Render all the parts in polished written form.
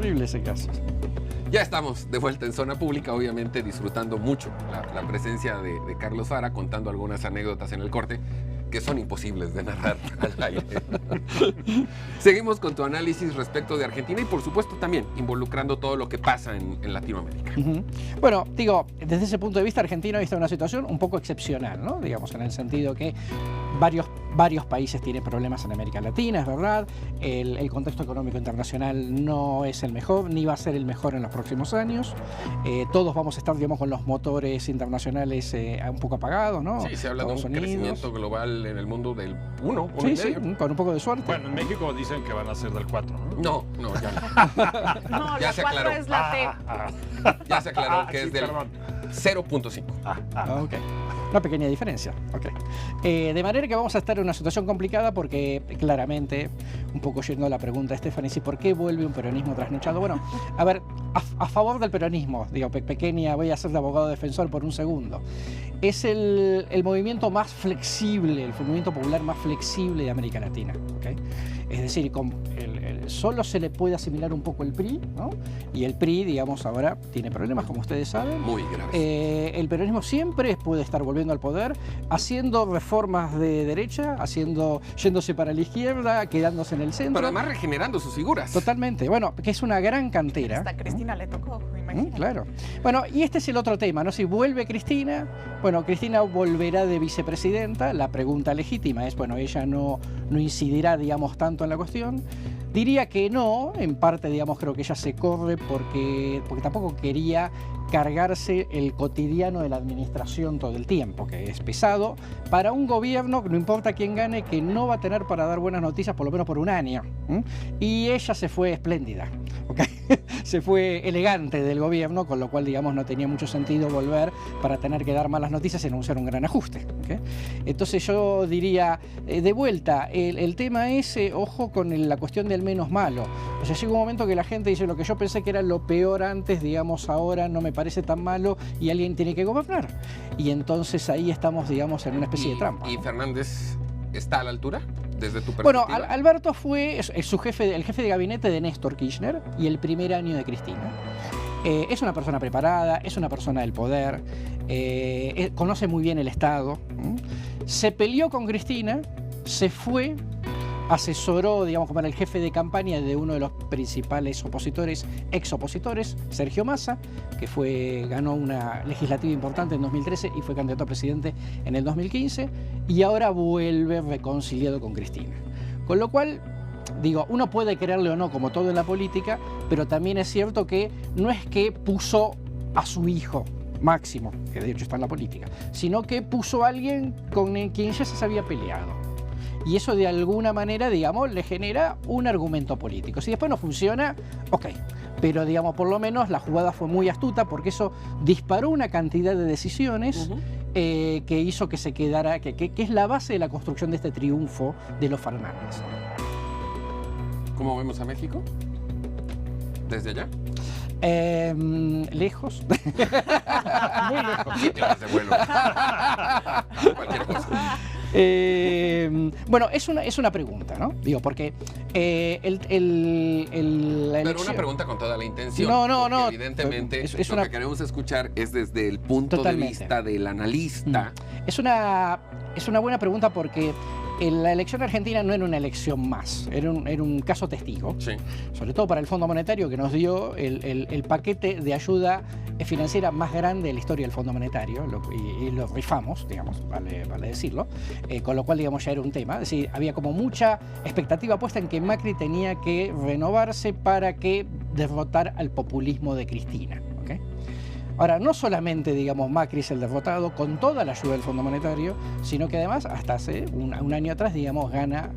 terrible ese caso. Ya estamos de vuelta en Zona Pública, obviamente disfrutando mucho la presencia de Carlos Fara, contando algunas anécdotas en el corte que son imposibles de narrar al aire. Seguimos con tu análisis respecto de Argentina y por supuesto también involucrando todo lo que pasa en Latinoamérica. Bueno, digo, desde ese punto de vista Argentina está en una situación un poco excepcional, ¿no? Digamos, en el sentido que varios países tienen problemas en América Latina, es verdad. El contexto económico internacional no es el mejor, ni va a ser el mejor en los próximos años. Todos vamos a estar, digamos, con los motores internacionales un poco apagados, ¿no? Sí, se habla de un crecimiento global en el mundo del 1, sí, con un poco de suerte. Bueno, en México dicen que van a ser del 4, ¿no? No, ya no. No, Ya la se 4 aclaró. es la T. Ya se aclaró que sí, es del perdón. 0.5. Ok. Una pequeña diferencia. Okay. De manera que vamos a estar en una situación complicada porque claramente, un poco yendo a la pregunta de Stephanie, ¿sí, ¿por qué vuelve un peronismo trasnochado? Bueno, a ver, a favor del peronismo, digo, pequeña, voy a ser de abogado defensor por un segundo. Es el movimiento más flexible, el movimiento popular más flexible de América Latina. ¿Okay? Es decir, solo se le puede asimilar un poco el PRI, ¿no? Y el PRI, digamos, ahora tiene problemas, como ustedes saben. Muy graves. El peronismo siempre puede estar volviendo al poder, haciendo reformas de derecha, yéndose para la izquierda, quedándose en el centro. Pero además regenerando sus figuras. Totalmente. Bueno, que es una gran cantera. Hasta Cristina le tocó, me imagino. Claro. Bueno, y este es el otro tema, ¿no? Si vuelve Cristina, bueno, Cristina volverá de vicepresidenta. La pregunta legítima es, bueno, ella no incidirá, digamos, tanto en la cuestión. Diría que no, en parte, digamos, creo que ella se corre porque tampoco quería cargarse el cotidiano de la administración todo el tiempo, que es pesado para un gobierno, no importa quién gane, que no va a tener para dar buenas noticias por lo menos por un año. Y ella se fue espléndida, ¿okay? Se fue elegante del gobierno, con lo cual, digamos, no tenía mucho sentido volver para tener que dar malas noticias y anunciar un gran ajuste. ¿Okay? Entonces yo diría, de vuelta, el tema es, ojo con la cuestión del menos malo. O sea, llega un momento que la gente dice, lo que yo pensé que era lo peor antes, digamos, ahora no me parece tan malo y alguien tiene que gobernar. Y entonces ahí estamos, digamos, en una especie de trampa. ¿Y Fernández está a la altura? Desde tu perspectiva. Bueno, Alberto fue el jefe de gabinete de Néstor Kirchner y el primer año de Cristina. Es una persona preparada, es una persona del poder, conoce muy bien el Estado. Se peleó con Cristina, se fue, asesoró, digamos, como era el jefe de campaña de uno de los principales opositores, ex opositores, Sergio Massa, que ganó una legislativa importante en 2013 y fue candidato a presidente en el 2015, y ahora vuelve reconciliado con Cristina. Con lo cual, digo, uno puede creerle o no, como todo en la política, pero también es cierto que no es que puso a su hijo Máximo, que de hecho está en la política, sino que puso a alguien con quien ya se había peleado. Y eso de alguna manera, digamos, le genera un argumento político. Si después no funciona, ok. Pero, digamos, por lo menos la jugada fue muy astuta porque eso disparó una cantidad de decisiones que hizo que se quedara, que es la base de la construcción de este triunfo de los Fernández. ¿Cómo vemos a México? ¿Desde allá? Lejos. Muy lejos. 7 horas de vuelo. Cualquier cosa. Bueno, es una pregunta, ¿no? Digo, porque la elección... Pero una pregunta con toda la intención. No. Evidentemente, lo que queremos escuchar es desde el punto de vista del analista. Es una buena pregunta porque la elección argentina no era una elección más, era un caso testigo, sí. Sobre todo para el Fondo Monetario, que nos dio el paquete de ayuda financiera más grande de la historia del Fondo Monetario, y lo rifamos, digamos, vale decirlo, con lo cual, digamos, ya era un tema. Es decir, había como mucha expectativa puesta en que Macri tenía que renovarse para que derrotar al populismo de Cristina. ¿Okay? Ahora, no solamente, digamos, Macri es el derrotado con toda la ayuda del Fondo Monetario, sino que además, hasta hace un año atrás, digamos, gana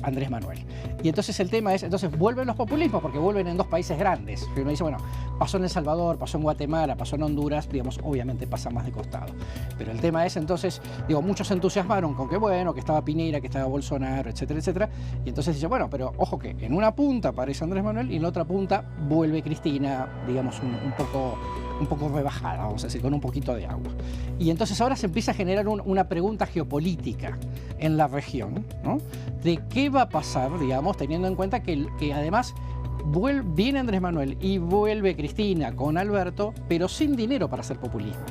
Andrés Manuel. Y entonces el tema es, entonces vuelven los populismos porque vuelven en dos países grandes. Uno dice, bueno, pasó en El Salvador, pasó en Guatemala, pasó en Honduras, digamos, obviamente pasa más de costado. Pero el tema es entonces, digo, muchos se entusiasmaron con que bueno, que estaba Piñera, que estaba Bolsonaro, etcétera, etcétera. Y entonces dice, bueno, pero ojo que en una punta aparece Andrés Manuel y en la otra punta vuelve Cristina, digamos, un poco rebajada, vamos a decir, con un poquito de agua. Y entonces ahora se empieza a generar una pregunta geopolítica en la región, ¿no? De qué va a pasar, digamos, teniendo en cuenta que además viene Andrés Manuel y vuelve Cristina con Alberto, pero sin dinero para hacer populismo.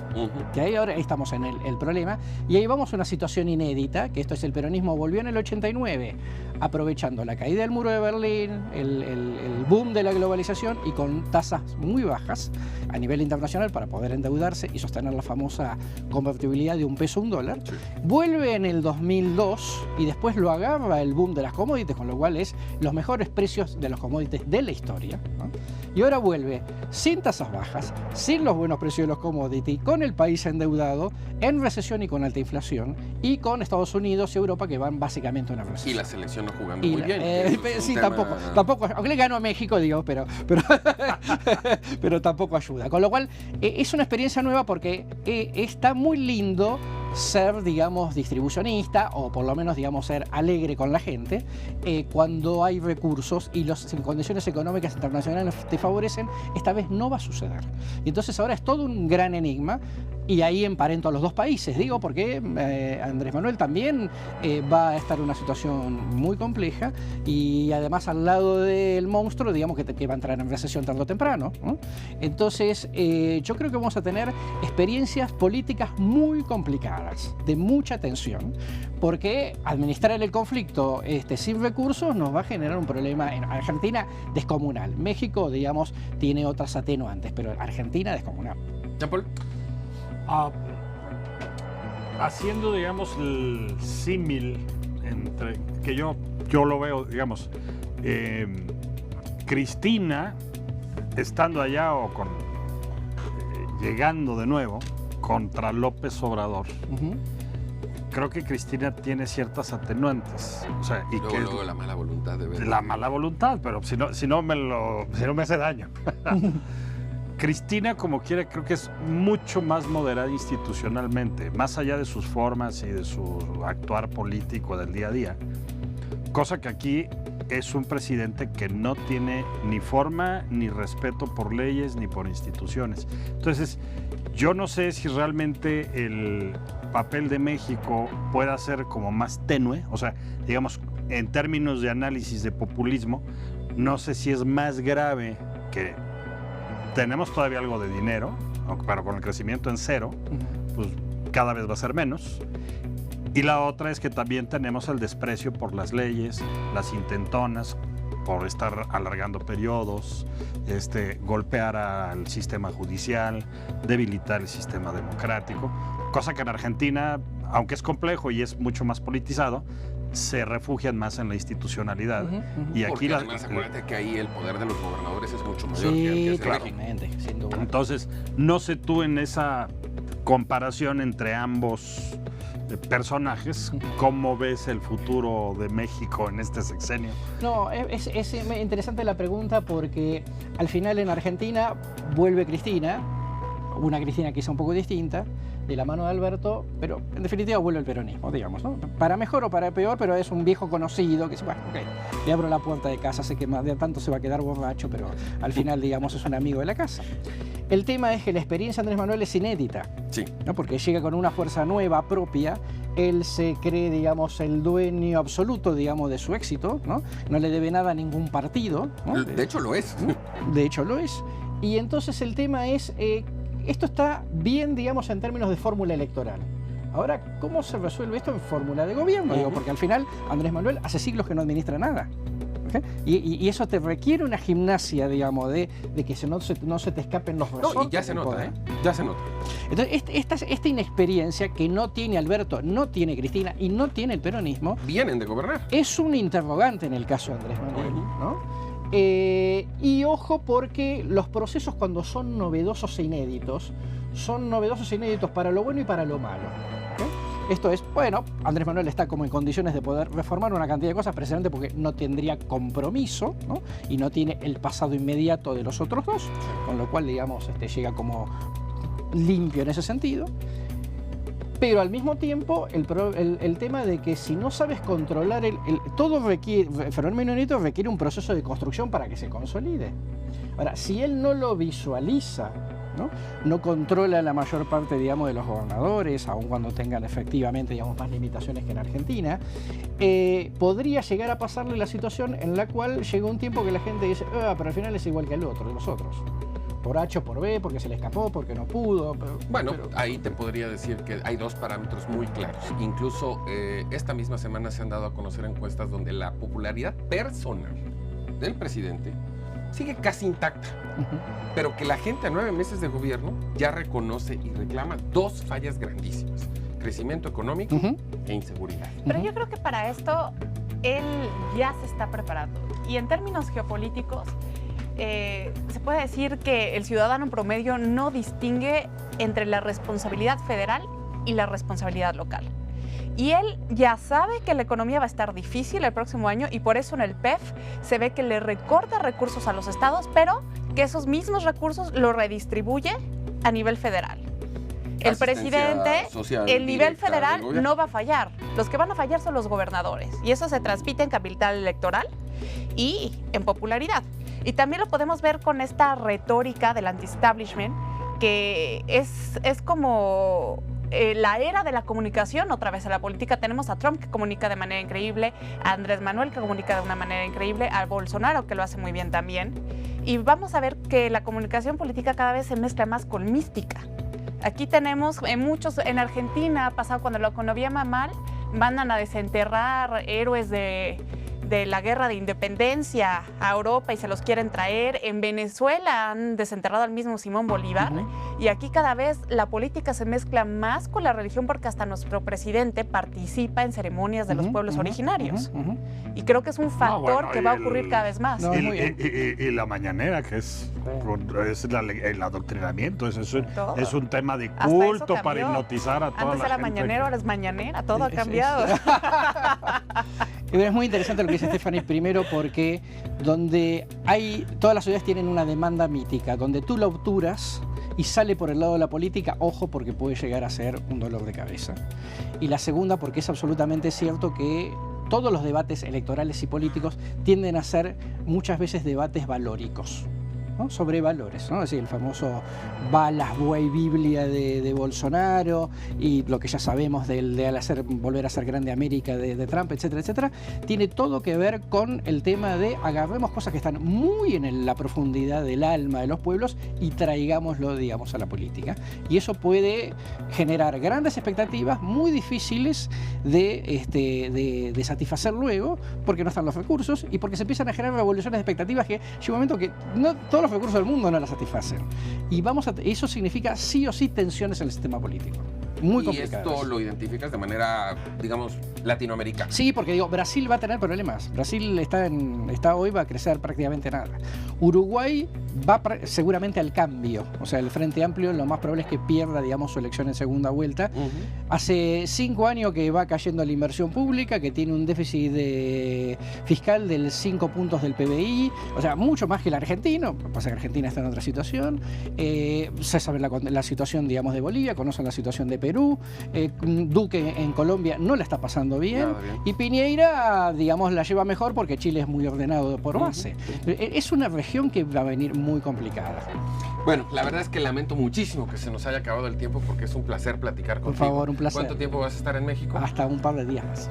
Que ahí ahora estamos en el problema, y ahí vamos a una situación inédita, que esto es: el peronismo volvió en el 89, aprovechando la caída del muro de Berlín, el boom de la globalización, y con tasas muy bajas a nivel internacional para poder endeudarse y sostener la famosa convertibilidad de $1 a $1. Sí. Vuelve en el 2002 y después lo agarra el boom de las commodities, con lo cual es los mejores precios de los commodities de la historia, ¿no? Y ahora vuelve sin tasas bajas, sin los buenos precios de los commodities, con el país endeudado, en recesión y con alta inflación, y con Estados Unidos y Europa que van básicamente a una recesión. Y la selección no jugando muy bien. Sí, tampoco, aunque le ganó a México, digo, pero tampoco ayuda. Con lo cual, es una experiencia nueva, porque está muy lindo ser, digamos, distribucionista, o por lo menos, digamos, ser alegre con la gente, cuando hay recursos y las condiciones económicas internacionales te favorecen. Esta vez no va a suceder. Y entonces ahora es todo un gran enigma, y ahí emparento a los dos países, digo, porque Andrés Manuel también va a estar en una situación muy compleja, y además al lado del monstruo, digamos, que va a entrar en recesión tarde o temprano, ¿no? Entonces, yo creo que vamos a tener experiencias políticas muy complicadas, de mucha tensión, porque administrar el conflicto sin recursos nos va a generar un problema en Argentina descomunal. México, digamos, tiene otras atenuantes, pero Argentina descomunal. Jean-Paul. Haciendo, digamos, el símil entre, que yo lo veo, digamos, Cristina estando allá o llegando de nuevo contra López Obrador. Creo que Cristina tiene ciertas atenuantes. O sea, y luego la mala voluntad de ver. La mala voluntad, pero si no me hace daño. Cristina, como quiera, creo que es mucho más moderada institucionalmente, más allá de sus formas y de su actuar político del día a día. Cosa que aquí es un presidente que no tiene ni forma ni respeto por leyes ni por instituciones. Entonces, yo no sé si realmente el papel de México pueda ser como más tenue, o sea, digamos, en términos de análisis de populismo, no sé si es más grave que tenemos todavía algo de dinero, pero con el crecimiento en cero, pues cada vez va a ser menos. Y la otra es que también tenemos el desprecio por las leyes, las intentonas por estar alargando periodos, golpear al sistema judicial, debilitar el sistema democrático, cosa que en Argentina, aunque es complejo y es mucho más politizado, se refugian más en la institucionalidad. Y aquí porque además acuérdate que ahí el poder de los gobernadores es mucho mayor que el que claramente, sin duda. Entonces, no sé tú en esa comparación entre ambos personajes, ¿cómo ves el futuro de México en este sexenio? No, es interesante la pregunta, porque al final en Argentina vuelve Cristina, una Cristina quizá un poco distinta, de la mano de Alberto, pero en definitiva vuelve el peronismo, digamos, ¿no? Para mejor o para peor, pero es un viejo conocido que dice, bueno, ok, le abro la puerta de casa, sé que más de tanto se va a quedar borracho, pero al final, digamos, es un amigo de la casa. El tema es que la experiencia de Andrés Manuel es inédita, sí, ¿no? Porque llega con una fuerza nueva, propia. Él se cree, digamos, el dueño absoluto, digamos, de su éxito, ¿no? No le debe nada a ningún partido, ¿no? De hecho lo es. De hecho lo es. Y entonces el tema es, esto está bien, digamos, en términos de fórmula electoral. Ahora, ¿cómo se resuelve esto en fórmula de gobierno? Digo, porque al final Andrés Manuel hace siglos que no administra nada. ¿Okay? Y eso te requiere una gimnasia, digamos, de que no se te escapen los resortes. No, y ya se nota, ya se nota. Entonces, esta inexperiencia que no tiene Alberto, no tiene Cristina y no tiene el peronismo, vienen de gobernar. Es un interrogante en el caso de Andrés Manuel, ¿no? Y ojo, porque los procesos, cuando son novedosos e inéditos, son novedosos e inéditos para lo bueno y para lo malo. ¿Okay? Esto es, bueno, Andrés Manuel está como en condiciones de poder reformar una cantidad de cosas, precisamente porque no tendría compromiso, ¿no? Y no tiene el pasado inmediato de los otros dos, con lo cual, digamos, llega como limpio en ese sentido. Pero al mismo tiempo, el tema de que si no sabes controlar todo requiere, el fenómeno inédito requiere un proceso de construcción para que se consolide. Ahora, si él no lo visualiza No controla la mayor parte, digamos, de los gobernadores, aun cuando tengan efectivamente, digamos, más limitaciones que en Argentina. Podría llegar a pasarle la situación en la cual llega un tiempo que la gente dice, pero al final es igual que el otro, de los otros. Por H o por B, porque se le escapó, porque no pudo. Bueno, ahí te podría decir que hay dos parámetros muy claros. Incluso esta misma semana se han dado a conocer encuestas donde la popularidad personal del presidente sigue casi intacta, pero que la gente a 9 meses de gobierno ya reconoce y reclama dos fallas grandísimas: crecimiento económico e inseguridad. Pero yo creo que para esto él ya se está preparando. Y en términos geopolíticos, se puede decir que el ciudadano promedio no distingue entre la responsabilidad federal y la responsabilidad local. Y él ya sabe que la economía va a estar difícil el próximo año y por eso en el PEF se ve que le recorta recursos a los estados, pero que esos mismos recursos los redistribuye a nivel federal. El presidente, el nivel federal no va a fallar. Los que van a fallar son los gobernadores. Y eso se transmite en capital electoral y en popularidad. Y también lo podemos ver con esta retórica del anti-establishment, que es como la era de la comunicación otra vez en la política. Tenemos a Trump, que comunica de manera increíble, a Andrés Manuel, que comunica de una manera increíble, a Bolsonaro, que lo hace muy bien también. Y vamos a ver que la comunicación política cada vez se mezcla más con mística. Aquí tenemos en Argentina ha pasado cuando la economía va mal, mandan a desenterrar héroes de la guerra de independencia a Europa y se los quieren traer. En Venezuela han desenterrado al mismo Simón Bolívar. Y aquí cada vez la política se mezcla más con la religión, porque hasta nuestro presidente participa en ceremonias de los pueblos originarios. Y creo que es un factor que va a ocurrir cada vez más. Y la mañanera, que es el adoctrinamiento, es un tema de culto para hipnotizar a toda la gente. Antes era mañanero, ahora es mañanera, todo ha cambiado. Es muy interesante lo que dice Stephanie, primero porque todas las ciudades tienen una demanda mítica, donde tú la obturas y sale por el lado de la política, ojo, porque puede llegar a ser un dolor de cabeza. Y la segunda, porque es absolutamente cierto que todos los debates electorales y políticos tienden a ser muchas veces debates valóricos, ¿no? Sobre valores, ¿no? Es decir, el famoso balas, buey, Biblia de Bolsonaro y lo que ya sabemos volver a ser grande América de Trump, etcétera, etcétera, tiene todo que ver con el tema de agarremos cosas que están muy en la profundidad del alma de los pueblos y traigámoslo, digamos, a la política. Y eso puede generar grandes expectativas muy difíciles de satisfacer luego, porque no están los recursos y porque se empiezan a generar revoluciones de expectativas que llega un momento que no todos los recursos del mundo no las satisfacen. Y eso significa sí o sí tensiones en el sistema político. Muy complicadas. Y esto lo identificas de manera, digamos, latinoamericana. Sí, porque digo, Brasil va a tener problemas. Brasil hoy va a crecer prácticamente nada. Uruguay va seguramente al cambio. O sea, el Frente Amplio lo más probable es que pierda, digamos, su elección en segunda vuelta. Hace 5 años que va cayendo la inversión pública, que tiene un déficit fiscal del 5 puntos del PBI. O sea, mucho más que el argentino. Lo que pasa es que Argentina está en otra situación. Se sabe la situación, digamos, de Bolivia, conocen la situación de Perú. Duque en Colombia no la está pasando bien. Y Piñera, digamos, la lleva mejor porque Chile es muy ordenado por base. Es una región que va a venir muy complicada. Bueno, la verdad es que lamento muchísimo que se nos haya acabado el tiempo, porque es un placer platicar contigo. Por favor, un placer. ¿Cuánto tiempo vas a estar en México? Hasta un par de días más.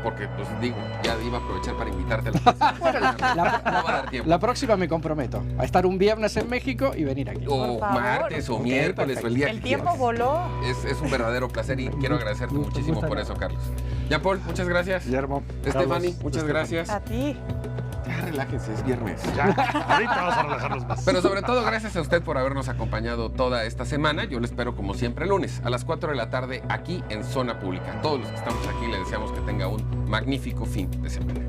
Porque, pues digo, ya iba a aprovechar para invitarte a la bueno, no va a dar tiempo. La próxima me comprometo a estar un viernes en México y venir aquí. O martes, o miércoles, o el día que El tiempo quieras. voló. Es un verdadero placer y quiero agradecerte muchísimo por eso, Carlos. Jean-Paul, muchas gracias. Guillermo. Stephanie, muchas gracias. A ti. Ya relájense, es viernes. Ya, ahorita vamos a relajarnos más. Pero sobre todo, gracias a usted por habernos acompañado toda esta semana. Yo le espero, como siempre, el lunes a las 4 de la tarde aquí en Zona Pública. A todos los que estamos aquí le deseamos que tenga un magnífico fin de semana.